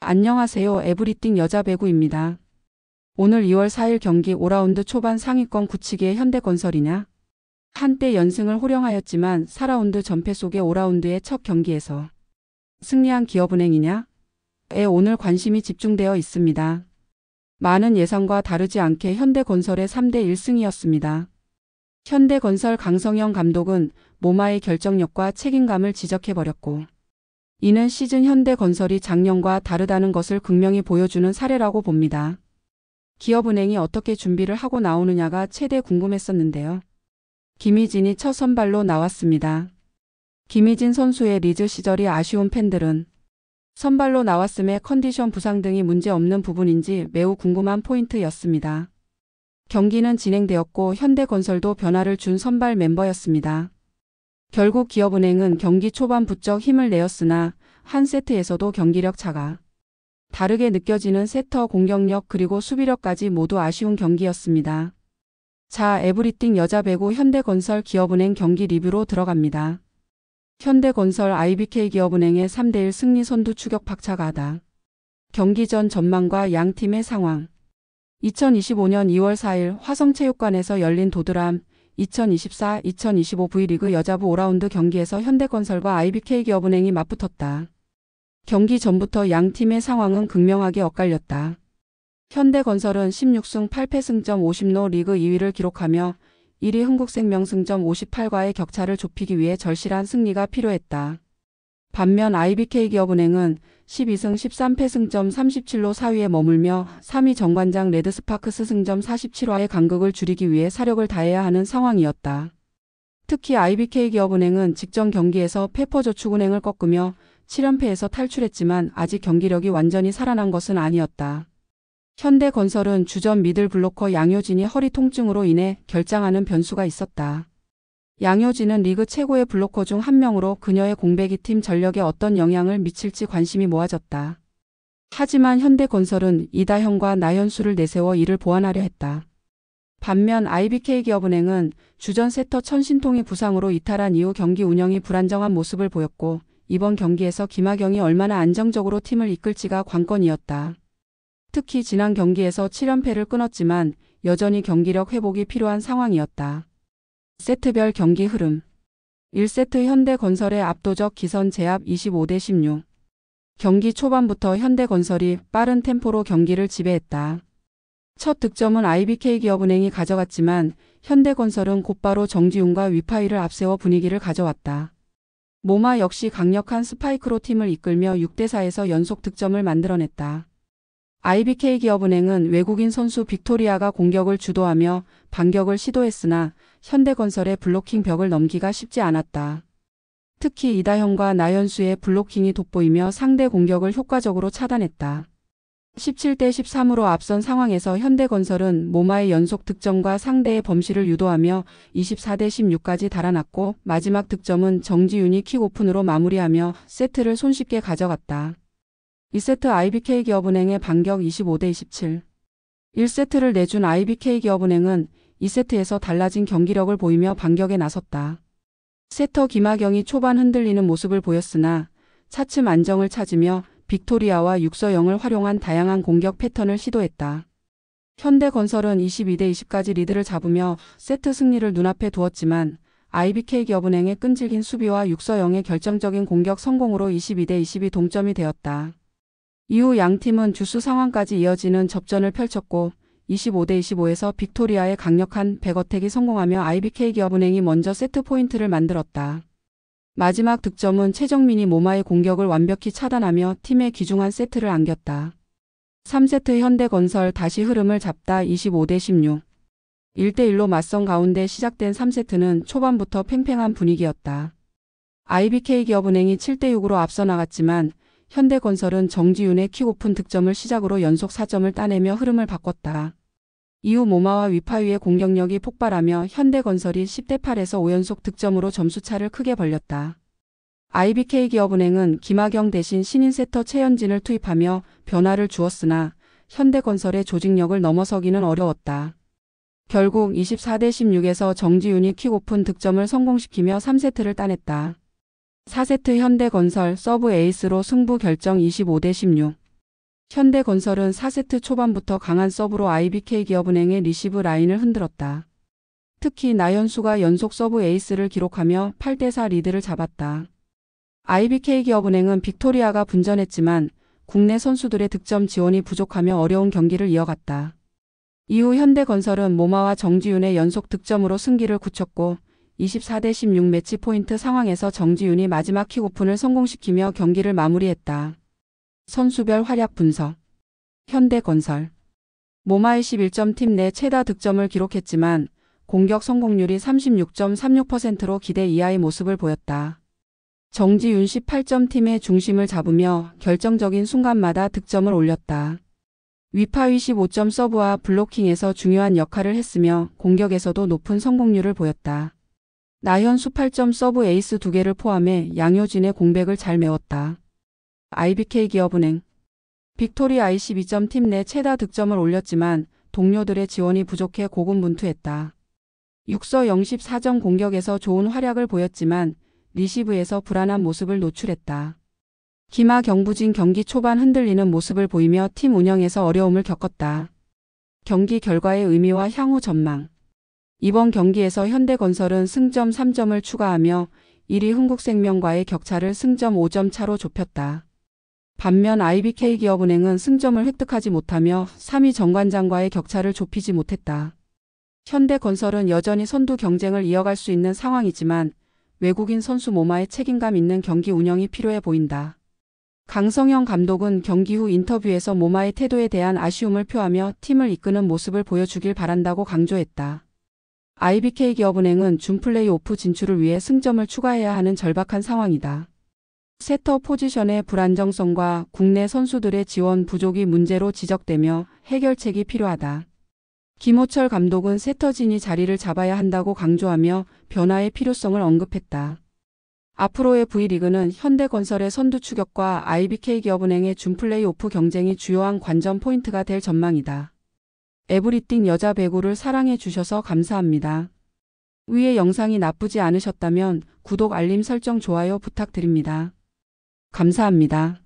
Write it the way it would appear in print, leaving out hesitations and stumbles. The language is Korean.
안녕하세요. 에브리띵 여자배구입니다. 오늘 2월 4일 경기 5라운드 초반 상위권 굳히기의 현대건설이냐? 한때 연승을 호령하였지만 4라운드 전패 속의 5라운드의 첫 경기에서 승리한 기업은행이냐? 에 오늘 관심이 집중되어 있습니다. 많은 예상과 다르지 않게 현대건설의 3대 1승이었습니다. 현대건설 강성영 감독은 모마의 결정력과 책임감을 지적해버렸고, 이는 시즌 현대건설이 작년과 다르다는 것을 극명히 보여주는 사례라고 봅니다. 기업은행이 어떻게 준비를 하고 나오느냐가 최대 궁금했었는데요. 김희진이 첫 선발로 나왔습니다. 김희진 선수의 리즈 시절이 아쉬운 팬들은 선발로 나왔음에 컨디션 부상 등이 문제없는 부분인지 매우 궁금한 포인트였습니다. 경기는 진행되었고 현대건설도 변화를 준 선발 멤버였습니다. 결국 기업은행은 경기 초반 부쩍 힘을 내었으나 한 세트에서도 경기력 차가 다르게 느껴지는 세터 공격력 그리고 수비력까지 모두 아쉬운 경기였습니다. 자, 에브리띵 여자배구 현대건설 기업은행 경기 리뷰로 들어갑니다. 현대건설 IBK 기업은행의 3대1 승리 선두 추격 박차가하다. 경기 전 전망과 양 팀의 상황. 2025년 2월 4일 화성체육관에서 열린 도드람 2024-2025 V리그 여자부 5라운드 경기에서 현대건설과 IBK 기업은행이 맞붙었다. 경기 전부터 양 팀의 상황은 극명하게 엇갈렸다. 현대건설은 16승 8패 승점 50로 리그 2위를 기록하며 1위 흥국생명 승점 58과의 격차를 좁히기 위해 절실한 승리가 필요했다. 반면 IBK 기업은행은 12승 13패 승점 37로 4위에 머물며 3위 정관장 레드스파크스 승점 47화의 간극을 줄이기 위해 사력을 다해야 하는 상황이었다. 특히 IBK 기업은행은 직전 경기에서 페퍼저축은행을 꺾으며 7연패에서 탈출했지만 아직 경기력이 완전히 살아난 것은 아니었다. 현대건설은 주전 미들 블로커 양효진이 허리 통증으로 인해 결장하는 변수가 있었다. 양효진은 리그 최고의 블로커 중 한 명으로 그녀의 공백이 팀 전력에 어떤 영향을 미칠지 관심이 모아졌다. 하지만 현대건설은 이다현과 나현수를 내세워 이를 보완하려 했다. 반면 IBK 기업은행은 주전 세터 천신통이 부상으로 이탈한 이후 경기 운영이 불안정한 모습을 보였고, 이번 경기에서 김하경이 얼마나 안정적으로 팀을 이끌지가 관건이었다. 특히 지난 경기에서 7연패를 끊었지만 여전히 경기력 회복이 필요한 상황이었다. 세트별 경기 흐름. 1세트 현대건설의 압도적 기선 제압 25대 16. 경기 초반부터 현대건설이 빠른 템포로 경기를 지배했다. 첫 득점은 IBK 기업은행이 가져갔지만 현대건설은 곧바로 정지훈과 위파이를 앞세워 분위기를 가져왔다. 모마 역시 강력한 스파이크로 팀을 이끌며 6대 4에서 연속 득점을 만들어냈다. IBK 기업은행은 외국인 선수 빅토리아가 공격을 주도하며 반격을 시도했으나 현대건설의 블로킹 벽을 넘기가 쉽지 않았다. 특히 이다현과 나현수의 블로킹이 돋보이며 상대 공격을 효과적으로 차단했다. 17대 13으로 앞선 상황에서 현대건설은 모마의 연속 득점과 상대의 범실을 유도하며 24대 16까지 달아났고, 마지막 득점은 정지윤이 킥오픈으로 마무리하며 세트를 손쉽게 가져갔다. 2세트 IBK 기업은행의 반격 25대 27. 1세트를 내준 IBK 기업은행은 2세트에서 달라진 경기력을 보이며 반격에 나섰다. 세터 김하경이 초반 흔들리는 모습을 보였으나 차츰 안정을 찾으며 빅토리아와 육서영을 활용한 다양한 공격 패턴을 시도했다. 현대건설은 22대 20까지 리드를 잡으며 세트 승리를 눈앞에 두었지만 IBK 기업은행의 끈질긴 수비와 육서영의 결정적인 공격 성공으로 22대 20이 동점이 되었다. 이후 양팀은 주수 상황까지 이어지는 접전을 펼쳤고 25대 25에서 빅토리아의 강력한 백어택이 성공하며 IBK 기업은행이 먼저 세트 포인트를 만들었다. 마지막 득점은 최정민이 모마의 공격을 완벽히 차단하며 팀의 귀중한 세트를 안겼다. 3세트 현대건설 다시 흐름을 잡다 25대 16. 1대1로 맞선 가운데 시작된 3세트는 초반부터 팽팽한 분위기였다. IBK 기업은행이 7대 6으로 앞서 나갔지만 현대건설은 정지윤의 킥오픈 득점을 시작으로 연속 4점을 따내며 흐름을 바꿨다. 이후 모마와 위파이의 공격력이 폭발하며 현대건설이 10대 8에서 5연속 득점으로 점수차를 크게 벌렸다. IBK 기업은행은 김하경 대신 신인 세터 최현진을 투입하며 변화를 주었으나 현대건설의 조직력을 넘어서기는 어려웠다. 결국 24대 16에서 정지윤이 킥오픈 득점을 성공시키며 3세트를 따냈다. 4세트 현대건설 서브 에이스로 승부 결정 25대 16. 현대건설은 4세트 초반부터 강한 서브로 IBK기업은행의 리시브 라인을 흔들었다. 특히 나현수가 연속 서브 에이스를 기록하며 8대4 리드를 잡았다. IBK기업은행은 빅토리아가 분전했지만 국내 선수들의 득점 지원이 부족하며 어려운 경기를 이어갔다. 이후 현대건설은 모마와 정지윤의 연속 득점으로 승기를 굳혔고 24대16 매치 포인트 상황에서 정지윤이 마지막 킥오픈을 성공시키며 경기를 마무리했다. 선수별 활약 분석. 현대건설. 모마의 11점 팀 내 최다 득점을 기록했지만 공격 성공률이 36.36%로 기대 이하의 모습을 보였다. 정지윤 18점 팀의 중심을 잡으며 결정적인 순간마다 득점을 올렸다. 위파위 15점 서브와 블로킹에서 중요한 역할을 했으며 공격에서도 높은 성공률을 보였다. 나현수 8점 서브 에이스 2개를 포함해 양효진의 공백을 잘 메웠다. IBK기업은행. 빅토리아 12점 팀 내 최다 득점을 올렸지만 동료들의 지원이 부족해 고군분투했다. 6서 014점 공격에서 좋은 활약을 보였지만 리시브에서 불안한 모습을 노출했다. 기마 경부진 경기 초반 흔들리는 모습을 보이며 팀 운영에서 어려움을 겪었다. 경기 결과의 의미와 향후 전망. 이번 경기에서 현대건설은 승점 3점을 추가하며 1위 흥국생명과의 격차를 승점 5점 차로 좁혔다. 반면 IBK기업은행은 승점을 획득하지 못하며 3위 정관장과의 격차를 좁히지 못했다. 현대건설은 여전히 선두 경쟁을 이어갈 수 있는 상황이지만 외국인 선수 모마의 책임감 있는 경기 운영이 필요해 보인다. 강성형 감독은 경기 후 인터뷰에서 모마의 태도에 대한 아쉬움을 표하며 팀을 이끄는 모습을 보여주길 바란다고 강조했다. IBK기업은행은 준 플레이오프 진출을 위해 승점을 추가해야 하는 절박한 상황이다. 세터 포지션의 불안정성과 국내 선수들의 지원 부족이 문제로 지적되며 해결책이 필요하다. 김호철 감독은 세터진이 자리를 잡아야 한다고 강조하며 변화의 필요성을 언급했다. 앞으로의 V리그는 현대건설의 선두 추격과 IBK기업은행의 준 플레이오프 경쟁이 주요한 관전 포인트가 될 전망이다. 에브리띵 여자 배구를 사랑해 주셔서 감사합니다. 위의 영상이 나쁘지 않으셨다면 구독, 알림 설정, 좋아요 부탁드립니다. 감사합니다.